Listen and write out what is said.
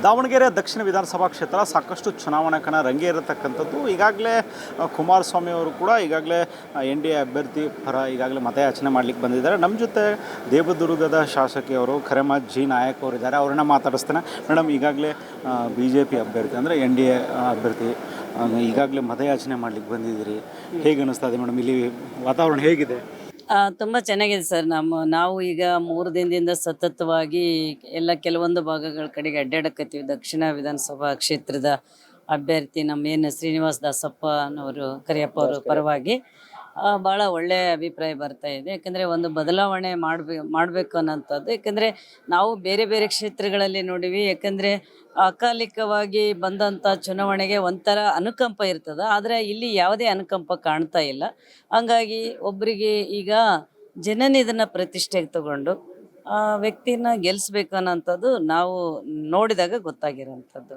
ದಾವಣಗೆರೆ ದಕ್ಷಿಣ ವಿಧಾನಸಭಾ ಕ್ಷೇತ್ರ ಸಾಕಷ್ಟು ಚುನಾವಣಾ ಕಣ ರಂಗೇರತಕ್ಕಂಥದ್ದು. ಈಗಾಗಲೇ ಕುಮಾರಸ್ವಾಮಿ ಅವರು ಕೂಡ ಈಗಾಗಲೇ NDA ಅಭ್ಯರ್ಥಿ ಪರ ಈಗಾಗಲೇ ಮತಯಾಚನೆ ಮಾಡಲಿಕ್ಕೆ ಬಂದಿದ್ದಾರೆ. ನಮ್ಮ ಜೊತೆ ದೇವದುರ್ಗದ ಶಾಸಕಿಯವರು ಕರೆಮ ಜಿ ನಾಯಕ್ ಅವರಿದ್ದಾರೆ, ಅವ್ರನ್ನ ಮಾತಾಡಿಸ್ತಾನೆ. ಮೇಡಮ್, ಈಗಾಗಲೇ BJP ಅಭ್ಯರ್ಥಿ ಅಂದರೆ NDA ಅಭ್ಯರ್ಥಿ ಈಗಾಗಲೇ ಮತಯಾಚನೆ ಮಾಡಲಿಕ್ಕೆ ಬಂದಿದ್ದೀರಿ, ಹೇಗೆ ಅನ್ನಿಸ್ತಾ ಇದೆ ಮೇಡಮ್? ಇಲ್ಲಿ ವಾತಾವರಣ ಹೇಗಿದೆ? ತುಂಬ ಚೆನ್ನಾಗಿದೆ ಸರ್. ನಾವು ಈಗ 3 ದಿನದಿಂದ ಸತತವಾಗಿ ಕೆಲವೊಂದು ಭಾಗಗಳ ಕಡೆಗೆ ಅಡ್ಡಾಡಕತ್ತೀವಿ. ದಕ್ಷಿಣ ವಿಧಾನಸಭಾ ಕ್ಷೇತ್ರದ ಅಭ್ಯರ್ಥಿ ನಮ್ಮ ಶ್ರೀನಿವಾಸ್ ದಾಸಪ್ಪನವರು ಕರಿಯಪ್ಪ ಅವರು ಪರವಾಗಿ ಭಾಳ ಒಳ್ಳೆಯ ಅಭಿಪ್ರಾಯ ಬರ್ತಾ ಇದೆ. ಯಾಕಂದರೆ ಒಂದು ಬದಲಾವಣೆ ಮಾಡಬೇಕು ಅನ್ನೋಂಥದ್ದು. ಯಾಕಂದರೆ ನಾವು ಬೇರೆ ಬೇರೆ ಕ್ಷೇತ್ರಗಳಲ್ಲಿ ನೋಡಿವಿ. ಯಾಕಂದರೆ ಅಕಾಲಿಕವಾಗಿ ಬಂದಂಥ ಚುನಾವಣೆಗೆ ಒಂಥರ ಅನುಕಂಪ ಇರ್ತದೆ, ಆದರೆ ಇಲ್ಲಿ ಯಾವುದೇ ಅನುಕಂಪ ಕಾಣ್ತಾ ಇಲ್ಲ. ಹಂಗಾಗಿ ಒಬ್ಬರಿಗೆ ಈಗ ಜನನ ಇದನ್ನು ಪ್ರತಿಷ್ಠೆಗೆ ತಗೊಂಡು ವ್ಯಕ್ತಿನ ಗೆಲ್ಲಿಸ್ಬೇಕು ಅನ್ನೋಂಥದ್ದು ನಾವು ನೋಡಿದಾಗ ಗೊತ್ತಾಗಿರೋಂಥದ್ದು.